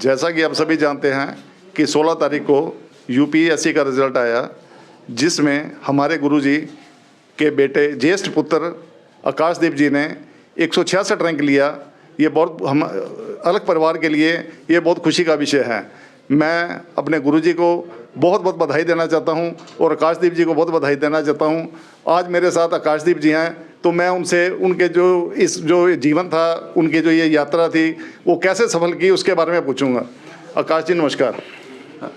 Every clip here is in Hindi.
जैसा कि आप सभी जानते हैं कि 16 तारीख को यूपीएससी का रिजल्ट आया, जिसमें हमारे गुरुजी के बेटे ज्येष्ठ पुत्र आकाशदीप जी ने 166 रैंक लिया। ये बहुत हम अलग परिवार के लिए ये बहुत खुशी का विषय है। मैं अपने गुरुजी को बहुत बहुत बधाई देना चाहता हूं और आकाशदीप जी को बहुत बधाई देना चाहता हूं। आज मेरे साथ आकाशदीप जी हैं, तो मैं उनसे उनके जो जीवन था, उनकी जो ये यात्रा थी, वो कैसे सफल की, उसके बारे में पूछूंगा। आकाश जी नमस्कार।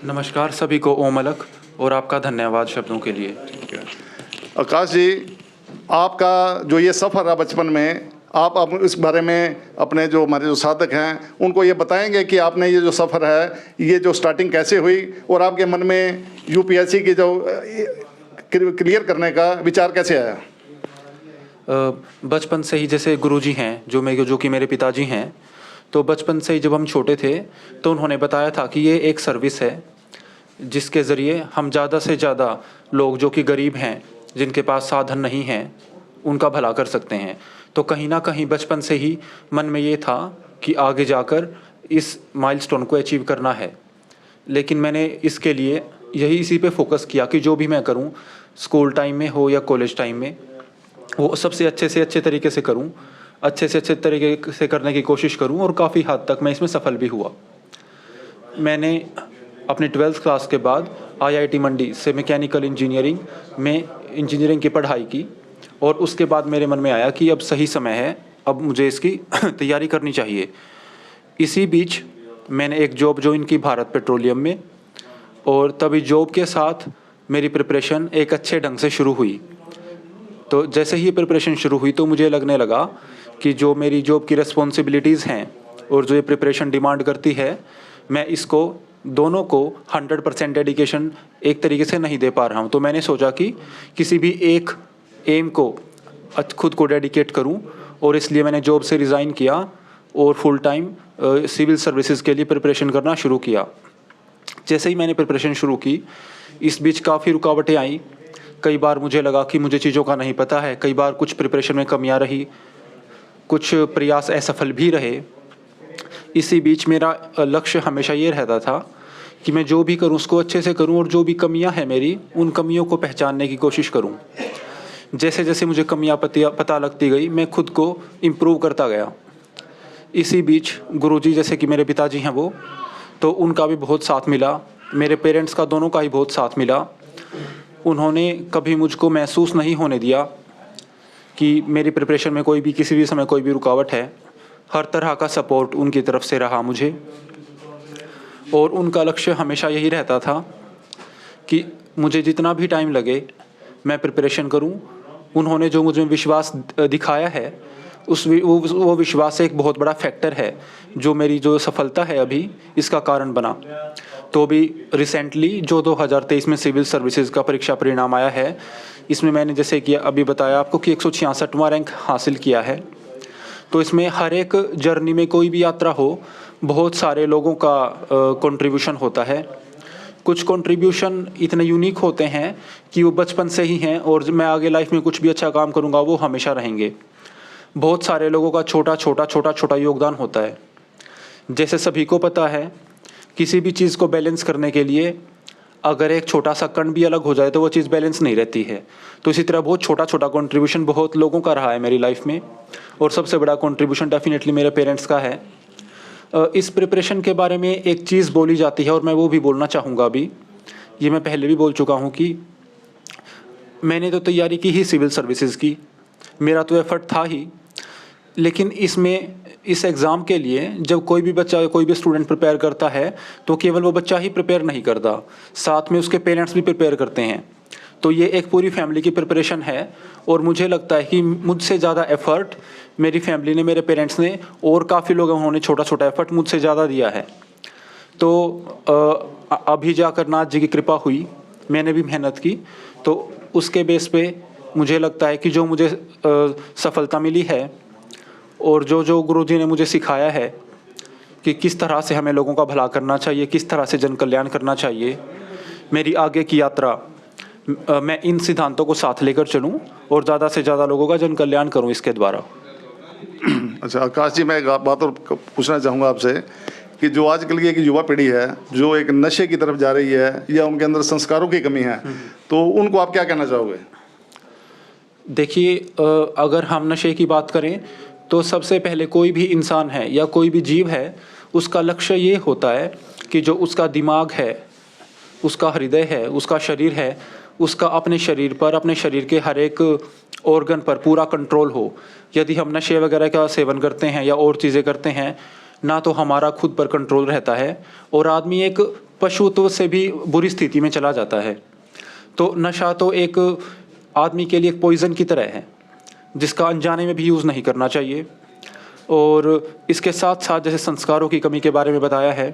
नमस्कार सभी को, ओम अलख, और आपका धन्यवाद शब्दों के लिए। आकाश जी, आपका जो ये सफ़र है बचपन में, आप इस बारे में अपने जो हमारे जो साधक हैं उनको ये बताएंगे कि आपने ये जो सफ़र है, ये जो स्टार्टिंग कैसे हुई और आपके मन में यूपीएससी की जो क्लियर करने का विचार कैसे आया? बचपन से ही जैसे गुरुजी हैं जो कि मेरे पिताजी हैं, तो बचपन से ही जब हम छोटे थे तो उन्होंने बताया था कि ये एक सर्विस है जिसके ज़रिए हम ज़्यादा से ज़्यादा लोग जो कि गरीब हैं, जिनके पास साधन नहीं हैं, उनका भला कर सकते हैं। तो कहीं ना कहीं बचपन से ही मन में ये था कि आगे जाकर इस माइलस्टोन को अचीव करना है। लेकिन मैंने इसके लिए इसी पे फोकस किया कि जो भी मैं करूं, स्कूल टाइम में हो या कॉलेज टाइम में, वो सबसे अच्छे से अच्छे तरीके से करूं, अच्छे से अच्छे तरीके से करने की कोशिश करूं, और काफ़ी हद तक मैं इसमें सफल भी हुआ। मैंने अपने 12th क्लास के बाद IIT मंडी से मैकेनिकल इंजीनियरिंग में इंजीनियरिंग की पढ़ाई की, और उसके बाद मेरे मन में आया कि अब सही समय है, अब मुझे इसकी तैयारी करनी चाहिए। इसी बीच मैंने एक जॉब ज्वाइन की भारत पेट्रोलियम में, और तभी जॉब के साथ मेरी प्रिपरेशन एक अच्छे ढंग से शुरू हुई। तो जैसे ही प्रिपरेशन शुरू हुई तो मुझे लगने लगा कि जो मेरी जॉब की रिस्पॉन्सिबिलिटीज़ हैं और जो ये प्रिपरेशन डिमांड करती है, मैं इसको दोनों को 100% डेडिकेशन एक तरीके से नहीं दे पा रहा हूँ। तो मैंने सोचा कि किसी भी एक एम को खुद को डेडिकेट करूँ, और इसलिए मैंने जॉब से रिज़ाइन किया और फुल टाइम सिविल सर्विसेज के लिए प्रिपरेशन करना शुरू किया। जैसे ही मैंने प्रिपरेशन शुरू की, इस बीच काफ़ी रुकावटें आई। कई बार मुझे लगा कि मुझे चीज़ों का नहीं पता है, कई बार कुछ प्रिपरेशन में कमियां रही, कुछ प्रयास असफल भी रहे। इसी बीच मेरा लक्ष्य हमेशा ये रहता था कि मैं जो भी करूं उसको अच्छे से करूं, और जो भी कमियां हैं मेरी, उन कमियों को पहचानने की कोशिश करूं। जैसे जैसे मुझे कमियां पता लगती गई, मैं खुद को इम्प्रूव करता गया। इसी बीच गुरुजी जैसे कि मेरे पिताजी हैं वो, तो उनका भी बहुत साथ मिला, मेरे पेरेंट्स का, दोनों का ही बहुत साथ मिला। उन्होंने कभी मुझको महसूस नहीं होने दिया कि मेरी प्रिपरेशन में कोई भी किसी भी समय कोई भी रुकावट है। हर तरह का सपोर्ट उनकी तरफ से रहा मुझे, और उनका लक्ष्य हमेशा यही रहता था कि मुझे जितना भी टाइम लगे मैं प्रिपरेशन करूं। उन्होंने जो मुझे विश्वास दिखाया है, वो विश्वास एक बहुत बड़ा फैक्टर है जो मेरी जो सफलता है अभी इसका कारण बना। तो अभी रिसेंटली जो 2023 में सिविल सर्विसेज का परीक्षा परिणाम आया है, इसमें मैंने जैसे कि अभी बताया आपको कि 166वां रैंक हासिल किया है। तो इसमें हर एक जर्नी में, कोई भी यात्रा हो, बहुत सारे लोगों का कंट्रीब्यूशन होता है। कुछ कंट्रीब्यूशन इतने यूनिक होते हैं कि वो बचपन से ही हैं, और मैं आगे लाइफ में कुछ भी अच्छा काम करूँगा वो हमेशा रहेंगे। बहुत सारे लोगों का छोटा छोटा योगदान होता है। जैसे सभी को पता है, किसी भी चीज़ को बैलेंस करने के लिए अगर एक छोटा सा कण भी अलग हो जाए तो वो चीज़ बैलेंस नहीं रहती है। तो इसी तरह बहुत छोटा कंट्रीब्यूशन बहुत लोगों का रहा है मेरी लाइफ में, और सबसे बड़ा कंट्रीब्यूशन डेफिनेटली मेरे पेरेंट्स का है। इस प्रिपरेशन के बारे में एक चीज़ बोली जाती है, और मैं वो भी बोलना चाहूँगा अभी। ये मैं पहले भी बोल चुका हूँ कि मैंने तो तैयारी की ही सिविल सर्विसेज की, मेरा तो एफर्ट था ही। लेकिन इस एग्ज़ाम के लिए जब कोई भी बच्चा, कोई भी स्टूडेंट प्रिपेयर करता है, तो केवल वो बच्चा ही प्रिपेयर नहीं करता, साथ में उसके पेरेंट्स भी प्रिपेयर करते हैं। तो ये एक पूरी फैमिली की प्रिपरेशन है, और मुझे लगता है कि मुझसे ज़्यादा एफ़र्ट मेरी फैमिली ने, मेरे पेरेंट्स ने, और काफ़ी लोग उन्होंने छोटा एफ़र्ट मुझसे ज़्यादा दिया है। तो अभी जाकर नाथ जी की कृपा हुई, मैंने भी मेहनत की, तो उसके बेस पे मुझे लगता है कि जो मुझे सफलता मिली है, और जो गुरुजी ने मुझे सिखाया है कि किस तरह से हमें लोगों का भला करना चाहिए, किस तरह से जन कल्याण करना चाहिए, मेरी आगे की यात्रा मैं इन सिद्धांतों को साथ लेकर चलूं और ज़्यादा से ज़्यादा लोगों का जन कल्याण करूं इसके द्वारा। अच्छा आकाश जी, मैं एक बात और पूछना चाहूँगा आपसे कि जो आजकल की एक युवा पीढ़ी है जो एक नशे की तरफ जा रही है या उनके अंदर संस्कारों की कमी है, तो उनको आप क्या कहना चाहोगे? देखिए, अगर हम नशे की बात करें तो सबसे पहले कोई भी इंसान है या कोई भी जीव है, उसका लक्ष्य ये होता है कि जो उसका दिमाग है, उसका हृदय है, उसका शरीर है, उसका अपने शरीर पर, अपने शरीर के हर एक ऑर्गन पर पूरा कंट्रोल हो। यदि हम नशे वगैरह का सेवन करते हैं या और चीज़ें करते हैं, ना तो हमारा खुद पर कंट्रोल रहता है और आदमी एक पशुत्व से भी बुरी स्थिति में चला जाता है। तो नशा तो एक आदमी के लिए एक पॉइज़न की तरह है, जिसका अनजाने में भी यूज़ नहीं करना चाहिए। और इसके साथ साथ जैसे संस्कारों की कमी के बारे में बताया है,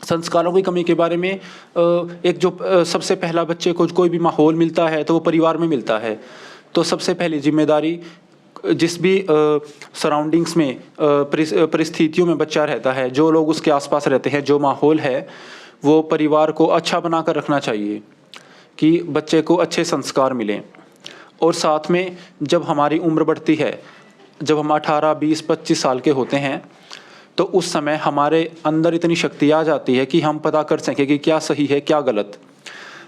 संस्कारों की कमी के बारे में एक जो सबसे पहला बच्चे को कोई भी माहौल मिलता है तो वो परिवार में मिलता है। तो सबसे पहली जिम्मेदारी जिस भी सराउंडिंग्स में परिस्थितियों में बच्चा रहता है, जो लोग उसके आसपास रहते हैं, जो माहौल है, वो परिवार को अच्छा बनाकर रखना चाहिए कि बच्चे को अच्छे संस्कार मिलें। और साथ में जब हमारी उम्र बढ़ती है, जब हम 18, 20, 25 साल के होते हैं, तो उस समय हमारे अंदर इतनी शक्ति आ जाती है कि हम पता कर सकें कि क्या सही है क्या गलत।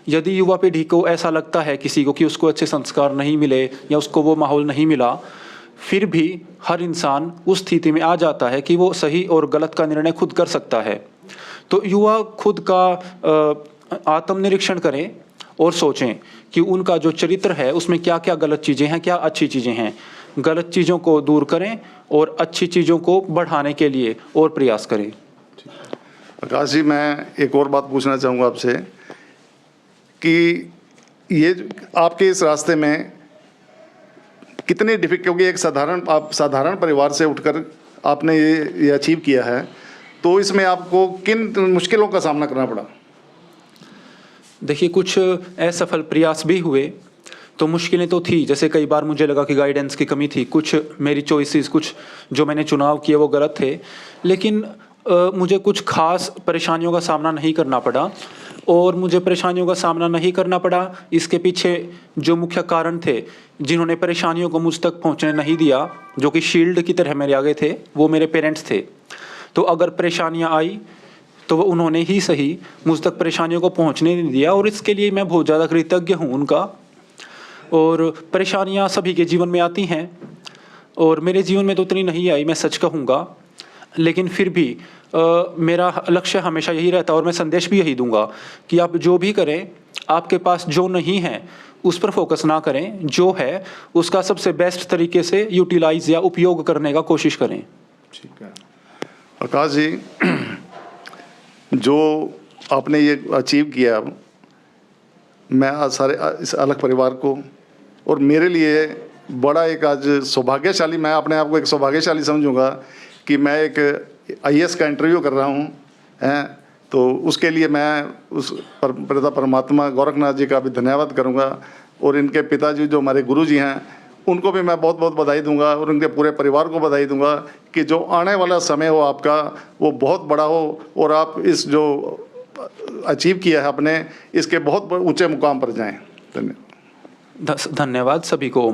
यदि युवा पीढ़ी को ऐसा लगता है किसी को कि उसको अच्छे संस्कार नहीं मिले या उसको वो माहौल नहीं मिला, फिर भी हर इंसान उस स्थिति में आ जाता है कि वो सही और गलत का निर्णय खुद कर सकता है। तो युवा खुद का आत्मनिरीक्षण करें और सोचें कि उनका जो चरित्र है उसमें क्या क्या गलत चीज़ें हैं, क्या अच्छी चीज़ें हैं। गलत चीज़ों को दूर करें और अच्छी चीज़ों को बढ़ाने के लिए और प्रयास करें। आकाश जी, मैं एक और बात पूछना चाहूँगा आपसे कि ये आपके इस रास्ते में कितनी क्योंकि एक आप साधारण परिवार से उठकर आपने ये अचीव किया है, तो इसमें आपको किन मुश्किलों का सामना करना पड़ा? देखिए, कुछ असफल प्रयास भी हुए, तो मुश्किलें तो थी। जैसे कई बार मुझे लगा कि गाइडेंस की कमी थी, कुछ मेरी चॉइसेस, कुछ जो मैंने चुनाव किए वो गलत थे, लेकिन मुझे कुछ खास परेशानियों का सामना नहीं करना पड़ा। और मुझे परेशानियों का सामना नहीं करना पड़ा, इसके पीछे जो मुख्य कारण थे, जिन्होंने परेशानियों को मुझ तक पहुंचने नहीं दिया, जो कि शील्ड की तरह मेरे आगे थे, वो मेरे पेरेंट्स थे। तो अगर परेशानियां आई तो वो उन्होंने ही सही मुझ तक परेशानियों को पहुंचने नहीं दिया, और इसके लिए मैं बहुत ज़्यादा कृतज्ञ हूँ उनका। और परेशानियाँ सभी के जीवन में आती हैं, और मेरे जीवन में तो उतनी नहीं आई, मैं सच कहूँगा, लेकिन फिर भी मेरा लक्ष्य हमेशा यही रहता है और मैं संदेश भी यही दूंगा कि आप जो भी करें, आपके पास जो नहीं है उस पर फोकस ना करें, जो है उसका सबसे बेस्ट तरीके से यूटिलाइज या उपयोग करने का कोशिश करें। ठीक है आकाश जी, जो आपने ये अचीव किया, मैं आज सारे इस अलग परिवार को और मेरे लिए बड़ा एक आज सौभाग्यशाली, मैं अपने आप को एक सौभाग्यशाली समझूंगा कि मैं एक IAS का इंटरव्यू कर रहा हूँ हैं। तो उसके लिए मैं उस पिता परमात्मा गोरखनाथ जी का भी धन्यवाद करूँगा, और इनके पिताजी जो हमारे गुरु जी हैं उनको भी मैं बहुत बहुत बधाई दूंगा, और उनके पूरे परिवार को बधाई दूंगा कि जो आने वाला समय हो आपका वो बहुत बड़ा हो, और आप इस जो अचीव किया है आपने, इसके बहुत ऊंचे मुकाम पर जाएं। धन्यवाद। धन्यवाद सभी को।